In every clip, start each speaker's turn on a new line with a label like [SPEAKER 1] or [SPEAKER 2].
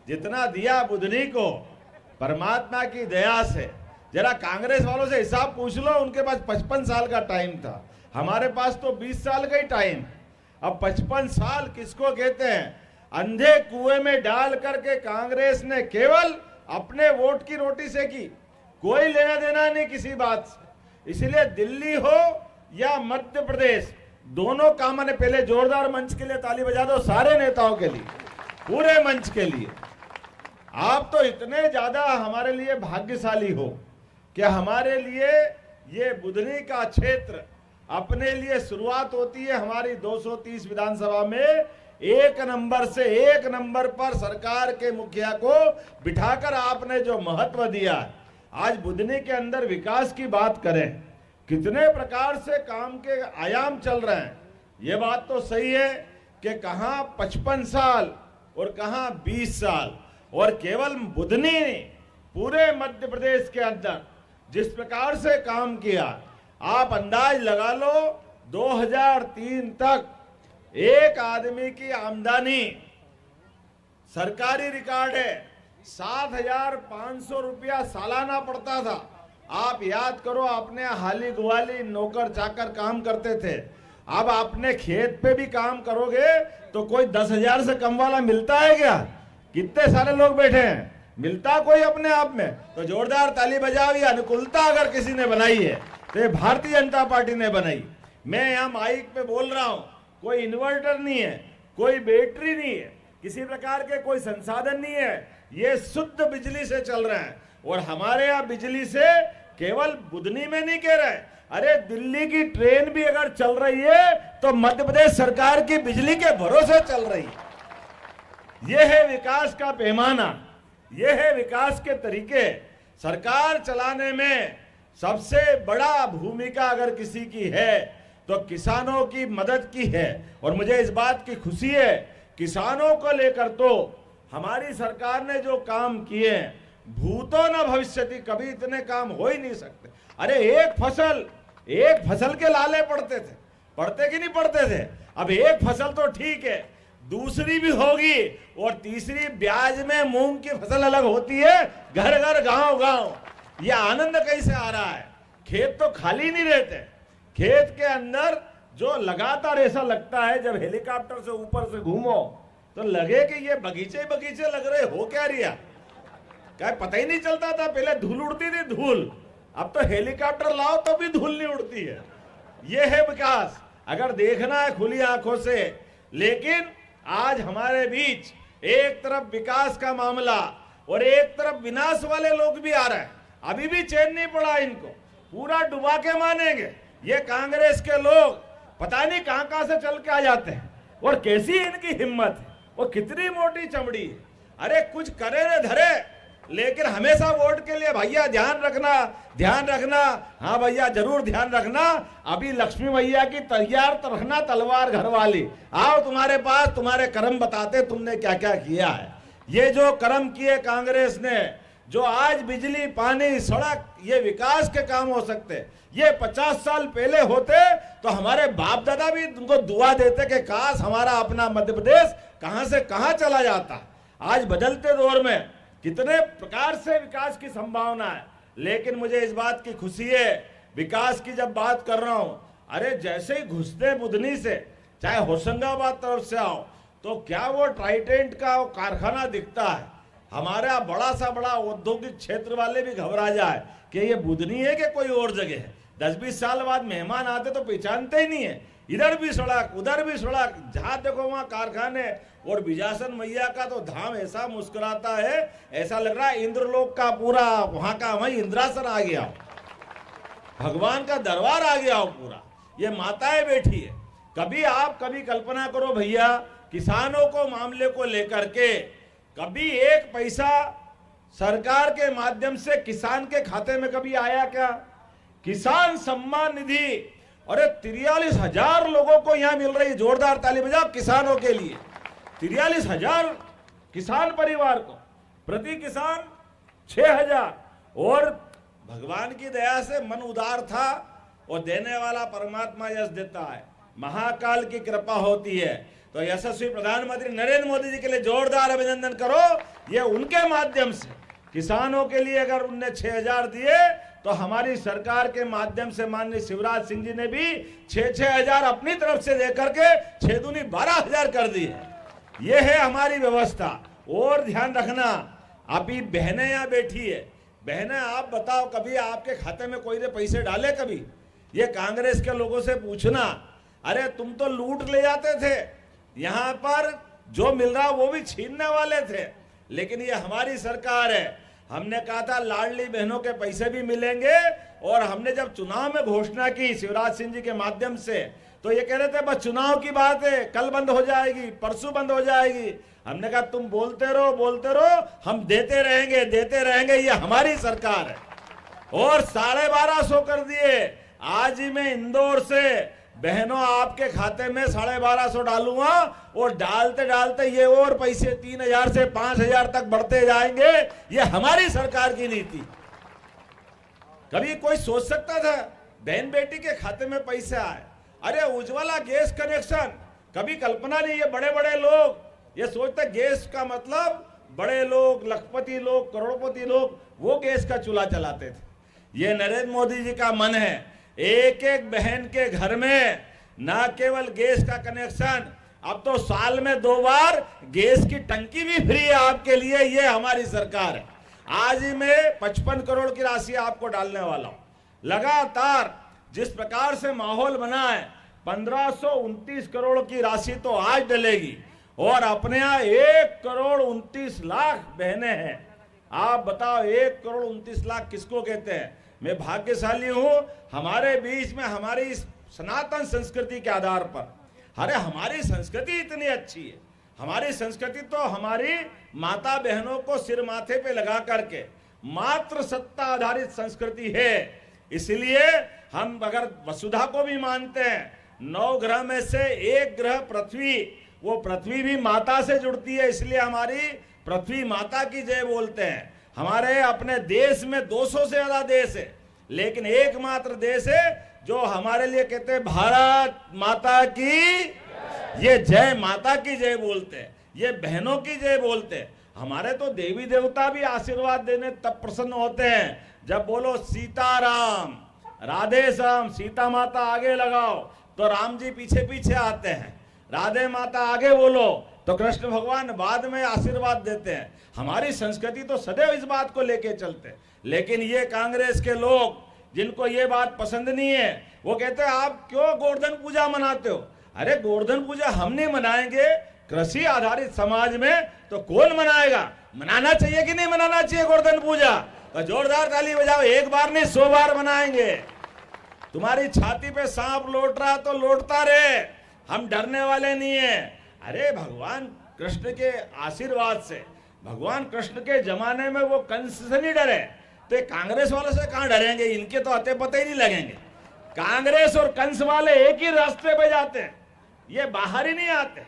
[SPEAKER 1] जितना दिया बुधनी को परमात्मा की दया से। जरा कांग्रेस वालों से हिसाब पूछ लो, उनके पास 55 साल का टाइम था, हमारे पास तो 20 साल का ही टाइम। अब 55 साल किसको कहते हैं? अंधे कुएं में डाल करके कांग्रेस ने केवल अपने वोट की रोटी सेकी, कोई लेना देना नहीं किसी बात से। इसलिए दिल्ली हो या मध्य प्रदेश, दोनों काम ने। पहले जोरदार मंच के लिए ताली बजा दो सारे नेताओं के लिए, पूरे मंच के लिए। आप तो इतने ज्यादा हमारे लिए भाग्यशाली हो कि हमारे लिए ये बुधनी का क्षेत्र अपने लिए शुरुआत होती है हमारी 230 विधानसभा में। एक नंबर से एक नंबर पर सरकार के मुखिया को बिठाकर आपने जो महत्व दिया। आज बुधनी के अंदर विकास की बात करें, कितने प्रकार से काम के आयाम चल रहे हैं। ये बात तो सही है कि कहां 55 साल और कहां 20 साल, और केवल बुधनी ने पूरे मध्य प्रदेश के अंदर जिस प्रकार से काम किया, आप अंदाज लगा लो 2003 तक एक आदमी की आमदनी, सरकारी रिकॉर्ड है, 7,500 रुपया सालाना पड़ता था। आप याद करो, आपने हाली गुवाली नौकर चाकर काम करते थे, अब आपने खेत पे भी काम करोगे तो कोई 10,000 से कम वाला मिलता है क्या? कितने सारे लोग बैठे हैं, मिलता कोई अपने आप में? तो जोरदार ताली बजाओ। ये अनुकूलता अगर किसी ने बनाई है तो ये भारतीय जनता पार्टी ने बनाई। मैं यहाँ माइक पे बोल रहा हूँ, कोई इन्वर्टर नहीं है, कोई बैटरी नहीं है, किसी प्रकार के कोई संसाधन नहीं है, ये शुद्ध बिजली से चल रहे हैं। और हमारे यहाँ बिजली से केवल बुधनी में नहीं कह रहे, अरे दिल्ली की ट्रेन भी अगर चल रही है तो मध्य प्रदेश सरकार की बिजली के भरोसे चल रही है। यह है विकास का पैमाना, यह है विकास के तरीके। सरकार चलाने में सबसे बड़ा भूमिका अगर किसी की है तो किसानों की मदद की है। और मुझे इस बात की खुशी है, किसानों को लेकर तो हमारी सरकार ने जो काम किए, भूतो न भविष्यति, कभी इतने काम हो ही नहीं सकते। अरे एक फसल के लाले पड़ते थे, पड़ते कि नहीं पड़ते थे? अब एक फसल तो ठीक है, दूसरी भी होगी, और तीसरी ब्याज में मूंग की फसल अलग होती है, घर घर गांव गांव। ये आनंद कैसे आ रहा है? खेत तो खाली नहीं रहते, खेत के अंदर जो लगातार ऐसा लगता है जब हेलीकॉप्टर से ऊपर से घूमो तो लगे कि ये बगीचे बगीचे लग रहे हो क्या रिया। क्या पता ही नहीं चलता था, पहले धूल उड़ती थी धूल, अब तो हेलीकॉप्टर लाओ तो भी धूल नहीं उड़ती है। ये है विकास, अगर देखना है खुली आंखों से। लेकिन आज हमारे बीच एक तरफ विकास का मामला और एक तरफ विनाश वाले लोग भी आ रहे हैं। अभी भी चैन नहीं पड़ा इनको, पूरा डुबा के मानेंगे। ये कांग्रेस के लोग पता नहीं कहां कहां से चल के आ जाते हैं, और कैसी इनकी हिम्मत है, वो कितनी मोटी चमड़ी है। अरे कुछ करे न धरे, लेकिन हमेशा वोट के लिए भैया ध्यान रखना। हाँ भैया जरूर ध्यान रखना। अभी लक्ष्मी भैया की तैयार तो रखना तलवार घर वाली, आओ तुम्हारे पास, तुम्हारे कर्म बताते तुमने क्या क्या किया है। ये जो कर्म किए कांग्रेस ने, जो आज बिजली पानी सड़क, ये विकास के काम हो सकते, ये 50 साल पहले होते तो हमारे बाप दादा भी उनको दुआ देते कि काश हमारा अपना मध्य प्रदेश कहां से कहां चला जाता। आज बदलते दौर में कितने प्रकार से विकास की संभावना है, लेकिन मुझे इस बात की खुशी है, विकास की जब बात कर रहा हूं, अरे जैसे ही घुसते बुधनी से, चाहे होशंगाबाद तरफ से आओ, तो क्या वो ट्राइडेंट का वो कारखाना दिखता है। हमारा बड़ा सा बड़ा औद्योगिक क्षेत्र वाले भी घबरा जाए कि ये बुधनी है कि कोई और जगह है। 10-20 साल बाद मेहमान आते तो पहचानते ही नहीं है, इधर भी सड़क उधर भी सड़क, जहां देखो वहां कारखाने। और बिजासन मैया का तो धाम ऐसा मुस्कुराता है, ऐसा लग रहा है इंद्रलोक का पूरा वहां का वहीं इंद्रासन आ गया, भगवान का दरबार आ गया हो पूरा। ये माताएं बैठी है। कभी कल्पना करो भैया, किसानों को मामले को लेकर के कभी एक पैसा सरकार के माध्यम से किसान के खाते में कभी आया क्या? किसान सम्मान निधि, अरे 43,000 लोगों को यहां मिल रही है। जोरदार ताली बजाओ किसानों के लिए। 43,000 किसान परिवार को, प्रति किसान 6,000। और भगवान की दया से मन उदार था, और देने वाला परमात्मा यश देता है, महाकाल की कृपा होती है। तो यशस्वी प्रधानमंत्री नरेंद्र मोदी जी के लिए जोरदार अभिनंदन करो। ये उनके माध्यम से किसानों के लिए अगर उनने 6,000 दिए तो हमारी सरकार के माध्यम से माननीय शिवराज सिंह जी ने भी 6,000 अपनी तरफ से देकर के 6 दूनी 12,000 कर दिए। ये है हमारी व्यवस्था। और ध्यान रखना, अभी बहनें यहाँ बैठी है, बहनें आप बताओ कभी आपके खाते में कोई ने पैसे डाले? कभी ये कांग्रेस के लोगों से पूछना, अरे तुम तो लूट ले जाते थे, यहाँ पर जो मिल रहा वो भी छीनने वाले थे। लेकिन ये हमारी सरकार है, हमने कहा था लाडली बहनों के पैसे भी मिलेंगे। और हमने जब चुनाव में घोषणा की शिवराज सिंह जी के माध्यम से, तो ये कह रहे थे बस चुनाव की बात है, कल बंद हो जाएगी, परसों बंद हो जाएगी। हमने कहा तुम बोलते रहो, हम देते रहेंगे, ये हमारी सरकार है। और 1250 कर दिए। आज ही मैं इंदौर से बहनों आपके खाते में 1250 डालूंगा और डालते डालते ये और पैसे 3,000 से 5,000 तक बढ़ते जाएंगे। ये हमारी सरकार की नीति। कभी कोई सोच सकता था बहन बेटी के खाते में पैसे आए? अरे उज्ज्वला गैस कनेक्शन, कभी कल्पना नहीं। ये बड़े बड़े लोग ये सोचते गैस का मतलब बड़े लोग, लखपति लोग, करोड़पति लोग वो गैस का चूल्हा चलाते थे। ये नरेंद्र मोदी जी का मन है, एक एक बहन के घर में ना केवल गैस का कनेक्शन, अब तो साल में 2 बार गैस की टंकी भी फ्री है आपके लिए। ये हमारी सरकार है। आज ही मैं 55 करोड़ की राशि आपको डालने वाला हूं। लगातार जिस प्रकार से माहौल बना है, 1529 करोड़ की राशि तो आज डलेगी। और अपने यहाँ 1,29,00,000 बहनें हैं। आप बताओ 1,29,00,000 किसको कहते हैं? मैं भाग्यशाली हूं, हमारे बीच में हमारी सनातन संस्कृति के आधार पर। अरे हमारी संस्कृति इतनी अच्छी है। हमारी संस्कृति तो हमारी माता बहनों को सिर माथे पे लगा करके मात्र सत्ता आधारित संस्कृति है। इसलिए हम अगर वसुधा को भी मानते हैं, 9 ग्रह में से एक ग्रह पृथ्वी, वो पृथ्वी भी माता से जुड़ती है। इसलिए हमारी पृथ्वी माता की जय बोलते हैं। हमारे अपने देश में 200 से ज्यादा देश है, लेकिन एकमात्र देश है जो हमारे लिए कहते हैं भारत माता की ये जय, माता की जय बोलते हैं, ये बहनों की जय बोलते हैं। हमारे तो देवी देवता भी आशीर्वाद देने तब प्रसन्न होते हैं जब बोलो सीताराम, राधे श्याम। सीता माता आगे लगाओ तो राम जी पीछे पीछे आते हैं, राधे माता आगे बोलो तो कृष्ण भगवान बाद में आशीर्वाद देते हैं। हमारी संस्कृति तो सदैव इस बात को लेके चलते हैं। लेकिन ये कांग्रेस के लोग जिनको ये बात पसंद नहीं है, वो कहते हैं आप क्यों गोवर्धन पूजा मनाते हो? अरे गोवर्धन पूजा हम नहीं मनाएंगे, कृषि आधारित समाज में तो कौन मनाएगा? मनाना चाहिए कि नहीं मनाना चाहिए गोवर्धन पूजा? तो जोरदार ताली बजाओ। एक बार नहीं 100 बार मनाएंगे। तुम्हारी छाती पे सांप लौट रहा तो लौटता रहे, हम डरने वाले नहीं है। अरे भगवान कृष्ण के आशीर्वाद से, भगवान कृष्ण के जमाने में वो कंस से नहीं डरे, तो कांग्रेस वालों से कहां डरेंगे? इनके तो अते पते ही नहीं लगेंगे। कांग्रेस और कंस वाले एक ही रास्ते पे जाते हैं, ये बाहर ही नहीं आते।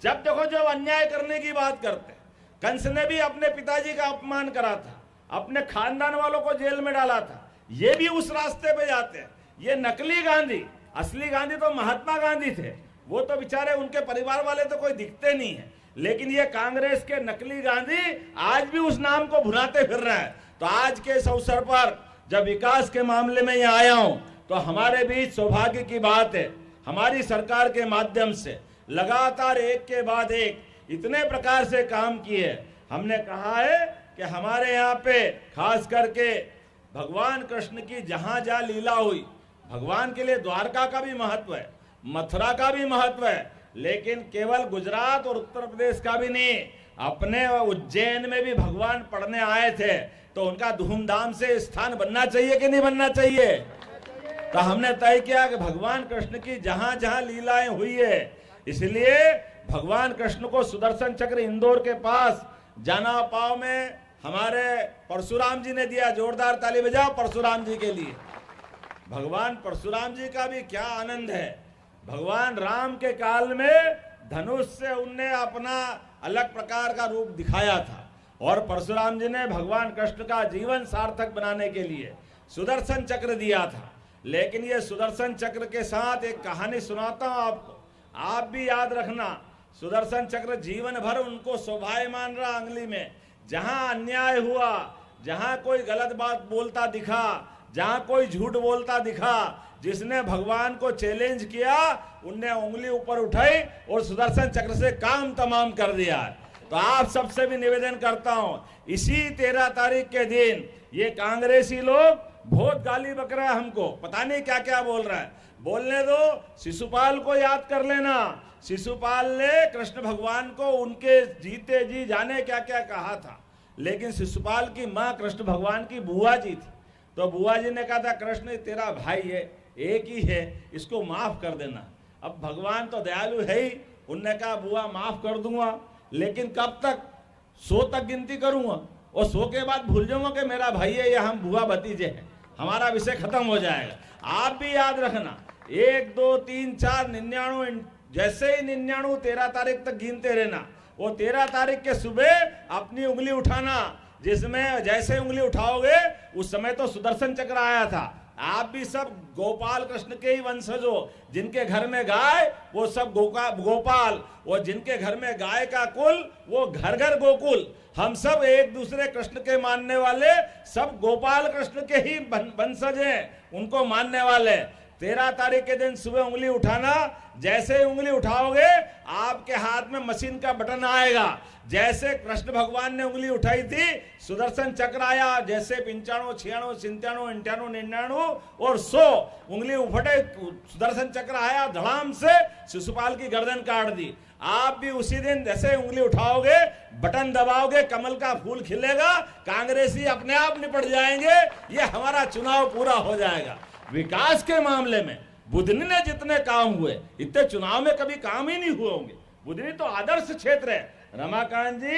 [SPEAKER 1] जब देखो जब अन्याय करने की बात करते। कंस ने भी अपने पिताजी का अपमान करा था, अपने खानदान वालों को जेल में डाला था, ये भी उस रास्ते पे जाते हैं। ये नकली गांधी, असली गांधी तो महात्मा गांधी थे, वो तो बेचारे उनके परिवार वाले तो कोई दिखते नहीं है। लेकिन ये कांग्रेस के नकली गांधी आज भी उस नाम को भुनाते फिर रहे हैं। तो आज के इस अवसर पर जब विकास के मामले में यहाँ आया हूं, तो हमारे बीच सौभाग्य की बात है, हमारी सरकार के माध्यम से लगातार एक के बाद एक इतने प्रकार से काम किए। हमने कहा है कि हमारे यहाँ पे खास करके भगवान कृष्ण की जहां जहां लीला हुई, भगवान के लिए द्वारका का भी महत्व है, मथुरा का भी महत्व है, लेकिन केवल गुजरात और उत्तर प्रदेश का भी नहीं, अपने उज्जैन में भी भगवान पढ़ने आए थे, तो उनका धूमधाम से स्थान बनना चाहिए कि नहीं बनना चाहिए? तो हमने तय किया कि भगवान कृष्ण की जहां जहां लीलाएं हुई है, इसलिए भगवान कृष्ण को सुदर्शन चक्र इंदौर के पास जाना पाव में हमारे परशुराम जी ने दिया। जोरदार ताली बजाओ परशुराम जी के लिए। भगवान परशुराम जी का भी क्या आनंद है। भगवान राम के काल में धनुष से उनने अपना अलग प्रकार का रूप दिखाया था, और परशुराम जी ने भगवान कृष्ण का जीवन सार्थक बनाने के लिए सुदर्शन चक्र दिया था। लेकिन ये सुदर्शन चक्र के साथ एक कहानी सुनाता हूं आपको। आप भी याद रखना, सुदर्शन चक्र जीवन भर उनको शोभायमान रहा अंगली में। जहां अन्याय हुआ, जहां कोई गलत बात बोलता दिखा, जहां कोई झूठ बोलता दिखा, जिसने भगवान को चैलेंज किया, उनने उंगली ऊपर उठाई और सुदर्शन चक्र से काम तमाम कर दिया। तो आप सबसे भी निवेदन करता हूं, इसी 13 तारीख के दिन ये कांग्रेसी लोग बहुत गाली बक रहा है हमको, पता नहीं क्या क्या बोल रहा है। बोलने दो, शिशुपाल को याद कर लेना। शिशुपाल ने कृष्ण भगवान को उनके जीते जी जाने क्या क्या कहा था, लेकिन शिशुपाल की मां कृष्ण भगवान की बुआ जी थी। तो बुआ जी ने कहा था, कृष्ण तेरा भाई है, एक ही है, इसको माफ कर देना। अब भगवान तो दयालु है ही, उनने कहा बुआ माफ कर दूंगा, लेकिन कब तक? 100 तक गिनती करूंगा और 100 के बाद भूल जाऊंगा कि मेरा भाई है या हम बुआ भतीजे हैं, हमारा विषय खत्म हो जाएगा। आप भी याद रखना, 1 2 3 4 99, जैसे ही 99 13 तारीख तक गिनते रहना। वो 13 तारीख के सुबह अपनी उंगली उठाना, जिसमें जैसे उंगली उठाओगे उस समय तो सुदर्शन चक्र आया था। आप भी सब गोपाल कृष्ण के ही वंशज हो, जिनके घर में गाय वो सब गोपाल, और जिनके घर में गाय का कुल वो घर घर गोकुल। हम सब एक दूसरे कृष्ण के मानने वाले, सब गोपाल कृष्ण के ही वंशज हैं, उनको मानने वाले। 13 तारीख के दिन सुबह उंगली उठाना, जैसे ही उंगली उठाओगे आपके हाथ में मशीन का बटन आएगा। जैसे कृष्ण भगवान ने उंगली उठाई थी, सुदर्शन चक्र आया, जैसे 95 96 97 98 99 और 100 उंगली उठे, सुदर्शन चक्र आया, धड़ाम से शिशुपाल की गर्दन काट दी। आप भी उसी दिन जैसे उंगली उठाओगे, बटन दबाओगे, कमल का फूल खिलेगा, कांग्रेसी अपने आप निपट जाएंगे, ये हमारा चुनाव पूरा हो जाएगा। विकास के मामले में बुधनी ने जितने काम हुए, इतने चुनाव में कभी काम ही नहीं हुए होंगे। बुधनी तो आदर्श क्षेत्र है। रमाकांत जी,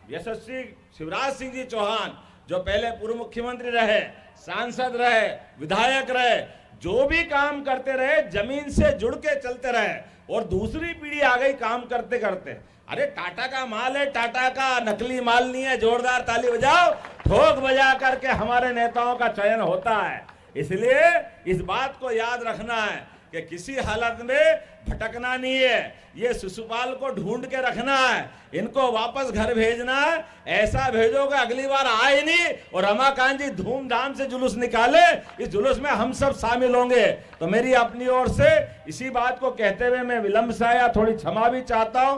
[SPEAKER 1] यशस्वी शिवराज सिंह जी चौहान, जो पहले पूर्व मुख्यमंत्री रहे, सांसद रहे, विधायक रहे, जो भी काम करते रहे जमीन से जुड़ के चलते रहे, और दूसरी पीढ़ी आ गई काम करते करते। अरे टाटा का माल है, टाटा का नकली माल नहीं है। जोरदार ताली बजाओ, ठोक बजा करके हमारे नेताओं का चयन होता है। इसलिए इस बात को याद रखना है कि किसी हालत में भटकना नहीं है। ये शिशुपाल को ढूंढ के रखना है, इनको वापस घर भेजना है। ऐसा भेजोगे अगली बार आए नहीं, और रमाकांत जी धूमधाम से जुलूस निकाले, इस जुलूस में हम सब शामिल होंगे। तो मेरी अपनी ओर से इसी बात को कहते हुए मैं विलंब से आया, थोड़ी क्षमा भी चाहता हूं।